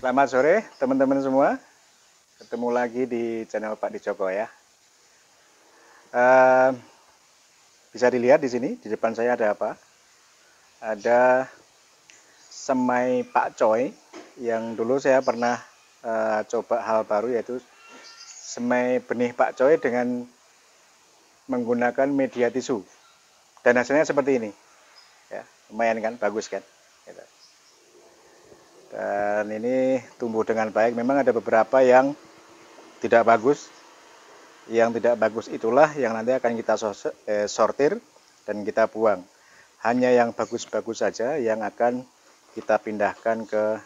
Selamat sore teman-teman semua. Ketemu lagi di channel Pak Dijoko ya. Eh, Bisa dilihat di sini di depan saya ada apa? Ada semai Pak Coy yang dulu saya pernah coba hal baru, yaitu semai benih Pak Coy dengan menggunakan media tisu. Dan hasilnya seperti ini. Ya, lumayan kan, bagus kan? Gitu. Dan ini tumbuh dengan baik. Memang ada beberapa yang tidak bagus. Yang tidak bagus itulah yang nanti akan kita sortir dan kita buang. Hanya yang bagus-bagus saja yang akan kita pindahkan ke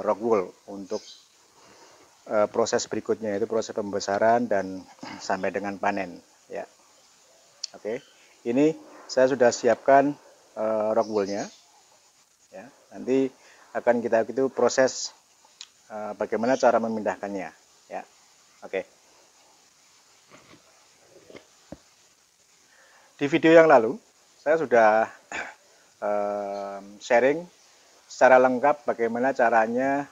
rockwool untuk proses berikutnya, yaitu proses pembesaran dan sampai dengan panen ya. Oke, ini saya sudah siapkan rockwoolnya ya. Nanti akan kita itu proses bagaimana cara memindahkannya ya. Oke. Di video yang lalu saya sudah sharing secara lengkap bagaimana caranya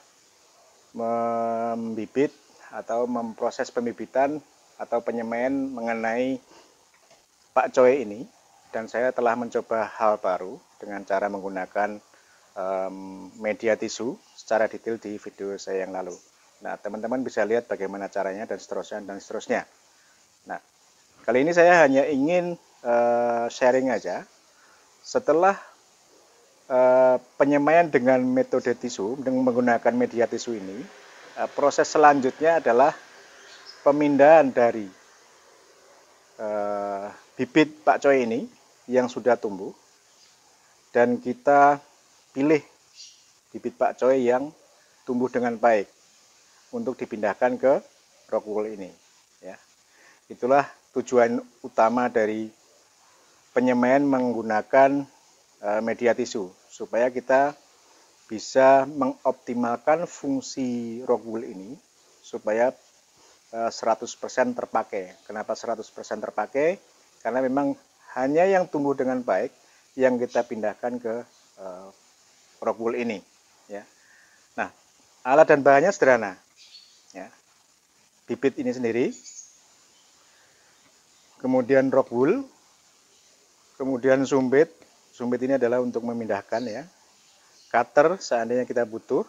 membibit atau memproses pembibitan atau penyemaian mengenai Pak Coy ini, dan saya telah mencoba hal baru dengan cara menggunakan media tisu secara detail di video saya yang lalu. Nah, teman-teman bisa lihat bagaimana caranya dan seterusnya dan seterusnya. Nah, kali ini saya hanya ingin sharing aja. Setelah penyemaian dengan metode tisu, dengan menggunakan media tisu ini, proses selanjutnya adalah pemindahan dari bibit Pak Coy ini yang sudah tumbuh, dan kita pilih bibit Pak Coy yang tumbuh dengan baik untuk dipindahkan ke rockwool ini. Ya, itulah tujuan utama dari penyemaian menggunakan media tisu, supaya kita bisa mengoptimalkan fungsi rockwool ini supaya 100% terpakai. Kenapa 100% terpakai? Karena memang hanya yang tumbuh dengan baik yang kita pindahkan ke rockwool ini ya. Nah, alat dan bahannya sederhana ya. Bibit ini sendiri, kemudian rockwool, kemudian sumbit. Sumbit ini adalah untuk memindahkan ya. Cutter seandainya kita butuh,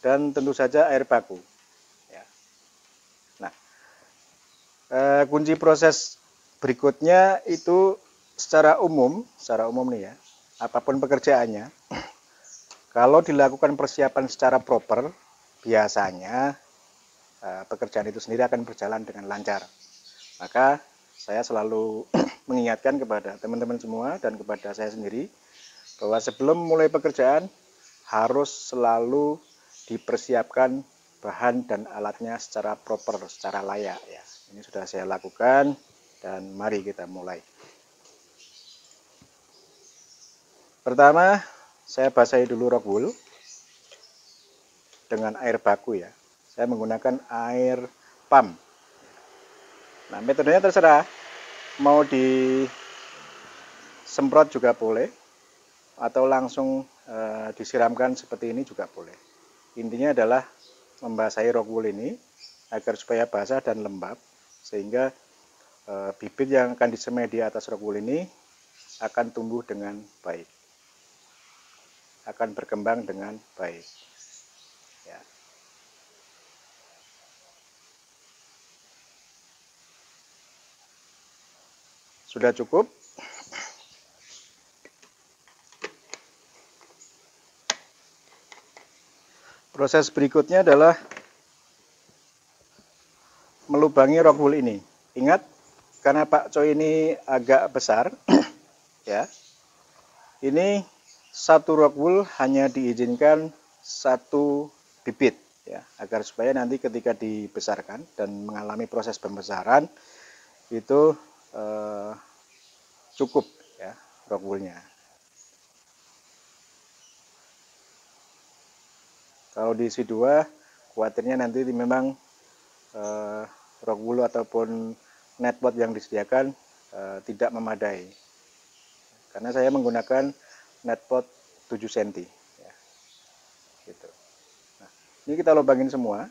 dan tentu saja air baku. Ya. Nah, kunci proses berikutnya itu secara umum nih ya, apapun pekerjaannya, kalau dilakukan persiapan secara proper, biasanya pekerjaan itu sendiri akan berjalan dengan lancar. Maka saya selalu mengingatkan kepada teman-teman semua dan kepada saya sendiri bahwa sebelum mulai pekerjaan harus selalu dipersiapkan bahan dan alatnya secara proper, secara layak ya. Ini sudah saya lakukan dan mari kita mulai. Pertama, saya basahi dulu rockwool dengan air baku ya. Saya menggunakan air pump. Nah, metodenya terserah, mau disemprot juga boleh, atau langsung disiramkan seperti ini juga boleh. Intinya adalah membasahi rockwool ini agar supaya basah dan lembab, sehingga bibit yang akan disemai di atas rockwool ini akan tumbuh dengan baik, akan berkembang dengan baik ya. Sudah cukup. Proses berikutnya adalah melubangi rockwool ini. Ingat, karena Pak Coy ini agak besar ya, ini satu rockwool hanya diizinkan satu bibit ya, agar supaya nanti ketika dibesarkan dan mengalami proses pembesaran itu cukup ya rockwoolnya. Kalau diisi 2, khawatirnya nanti memang rockwool ataupun netpot yang disediakan tidak memadai, karena saya menggunakan netpot 7 cm ya, gitu. Nah, Ini kita lubangin semua.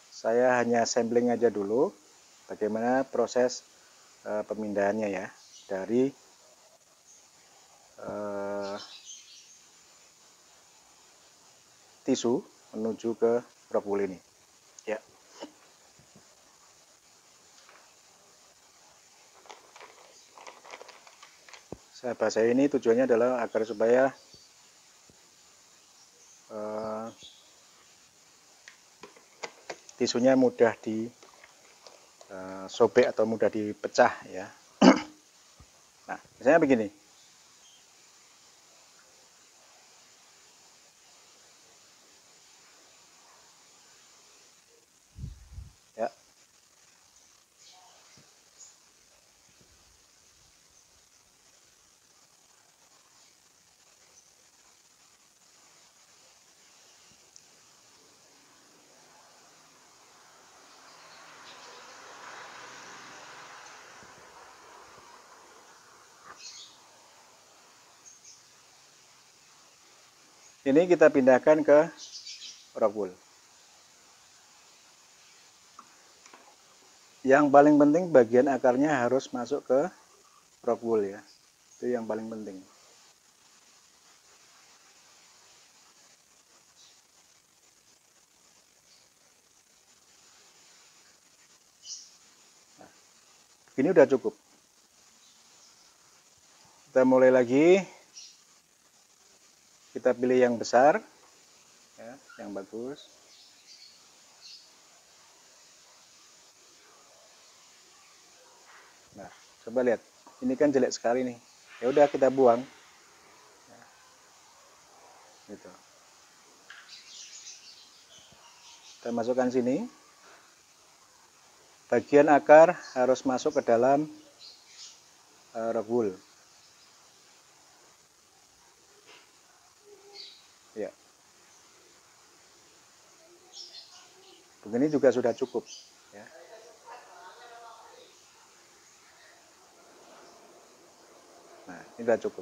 Saya hanya sampling aja dulu bagaimana proses pemindahannya ya dari tisu menuju ke rock wool ini. Ya. Saya basahi ini tujuannya adalah agar supaya tisunya mudah disobek atau mudah dipecah ya. Nah, misalnya begini. Ya. Ini kita pindahkan ke rock wool. Yang paling penting bagian akarnya harus masuk ke rock wool ya. Itu yang paling penting. Nah, ini udah cukup. Kita mulai lagi. Kita pilih yang besar, ya, yang bagus. Nah, coba lihat, ini kan jelek sekali nih. Ya udah kita buang. Gitu. Kita masukkan sini. Bagian akar harus masuk ke dalam rock wool. Ya. Begini juga sudah cukup. Ya. Nah, ini sudah cukup.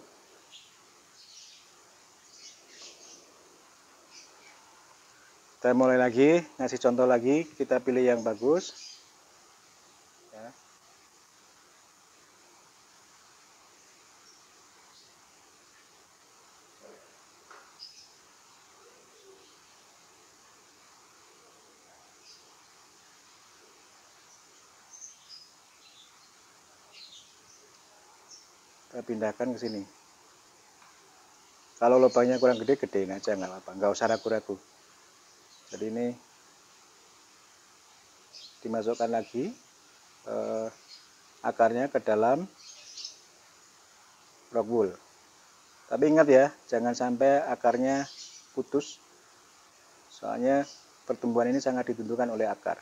Kita mulai lagi, ngasih contoh lagi. Kita pilih yang bagus. Ya. Kita pindahkan ke sini. Kalau lubangnya kurang gede, gedein aja, nggak apa-apa, nggak usah ragu-ragu. Jadi ini dimasukkan lagi akarnya ke dalam rock wool. Tapi ingat ya, jangan sampai akarnya putus, soalnya pertumbuhan ini sangat ditentukan oleh akar.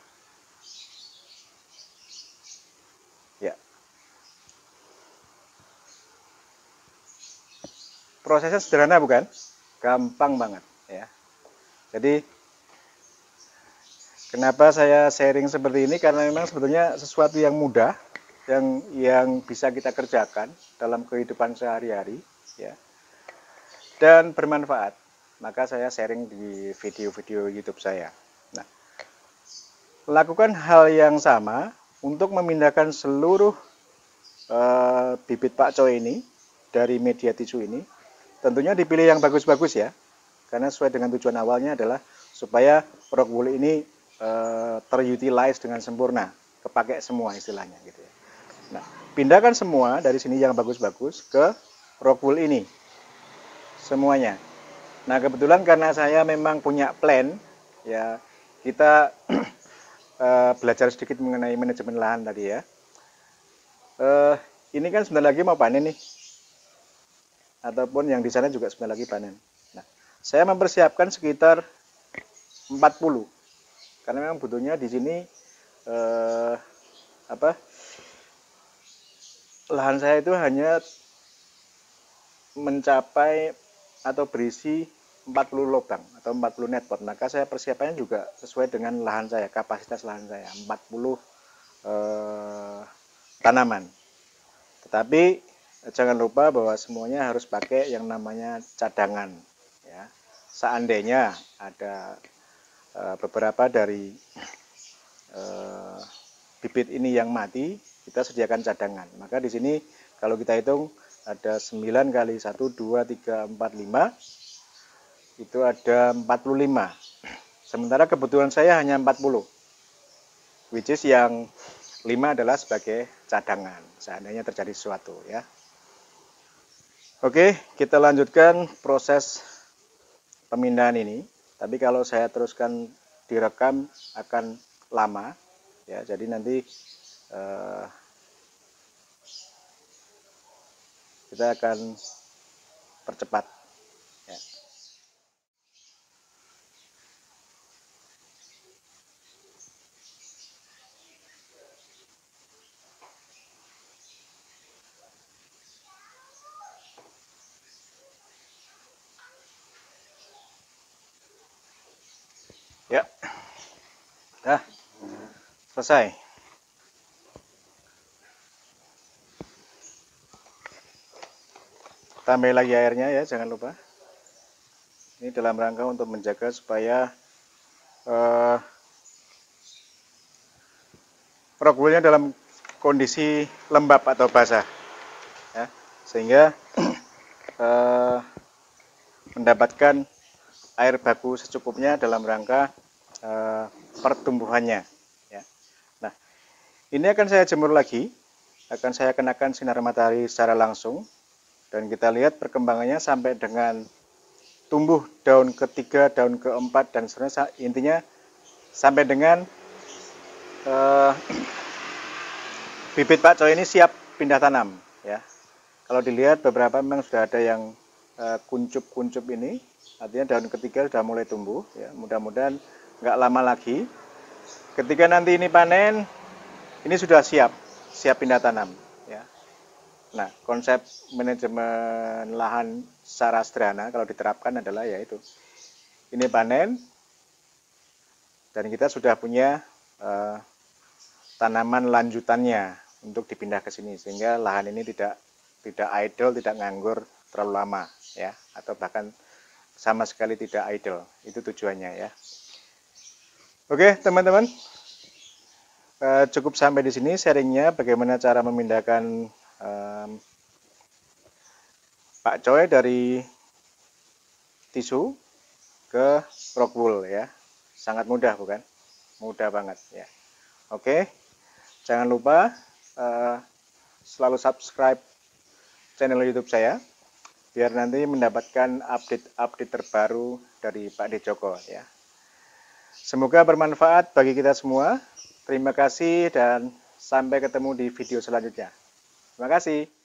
Ya. Prosesnya sederhana bukan? Gampang banget ya. Jadi kenapa saya sharing seperti ini, karena memang sebetulnya sesuatu yang mudah yang bisa kita kerjakan dalam kehidupan sehari-hari ya. Dan bermanfaat. Maka saya sharing di video-video YouTube saya. Nah, lakukan hal yang sama untuk memindahkan seluruh bibit pakcoy ini dari media tisu ini. Tentunya dipilih yang bagus-bagus ya, karena sesuai dengan tujuan awalnya adalah supaya rock wool ini terutilize dengan sempurna, kepake semua istilahnya gitu ya. Nah, pindahkan semua dari sini yang bagus-bagus ke rock wool ini, semuanya. Nah, kebetulan karena saya memang punya plan, ya kita belajar sedikit mengenai manajemen lahan tadi ya. Ini kan sebentar lagi mau panen nih, ataupun yang di sana juga sebentar lagi panen. Nah, saya mempersiapkan sekitar 40, karena memang butuhnya di sini lahan saya itu hanya mencapai atau berisi 40 lubang atau 40 net pot. Maka saya persiapannya juga sesuai dengan lahan saya, kapasitas lahan saya 40 tanaman. Tetapi jangan lupa bahwa semuanya harus pakai yang namanya cadangan seandainya ada beberapa dari bibit ini yang mati, kita sediakan cadangan. Maka di sini kalau kita hitung ada 9 kali 1, 2, 3, 4, 5, itu ada 45. Sementara kebutuhan saya hanya 40, which is yang 5 adalah sebagai cadangan seandainya terjadi sesuatu ya. Oke, kita lanjutkan proses pemindahan ini. Tapi kalau saya teruskan direkam akan lama ya. Jadi nanti kita akan percepat ya. Ya, nah, selesai. Tambah lagi airnya ya, jangan lupa. Ini dalam rangka untuk menjaga supaya rockwoolnya dalam kondisi lembab atau basah, ya, sehingga mendapatkan air baku secukupnya dalam rangka pertumbuhannya. Ya. Nah, ini akan saya jemur lagi, akan saya kenakan sinar matahari secara langsung, dan kita lihat perkembangannya sampai dengan tumbuh daun ketiga, daun keempat, dan seterusnya. Intinya sampai dengan bibit pakcoy ini siap pindah tanam. Ya. Kalau dilihat beberapa memang sudah ada yang kuncup-kuncup ini, artinya daun ketiga sudah mulai tumbuh. Ya. Mudah-mudahan nggak lama lagi. Ketika nanti ini panen, ini sudah siap pindah tanam. Ya. Nah, konsep manajemen lahan secara sederhana kalau diterapkan adalah yaitu ini panen dan kita sudah punya tanaman lanjutannya untuk dipindah ke sini sehingga lahan ini tidak idle, tidak nganggur terlalu lama ya, atau bahkan sama sekali tidak idle. Itu tujuannya ya. Oke, teman-teman. Cukup sampai di sini sharingnya bagaimana cara memindahkan pakcoy dari tisu ke rockwool ya. Sangat mudah bukan? Mudah banget ya. Oke. Jangan lupa selalu subscribe channel YouTube saya biar nanti mendapatkan update terbaru dari Pak D Joko ya. Semoga bermanfaat bagi kita semua. Terima kasih dan sampai ketemu di video selanjutnya. Terima kasih.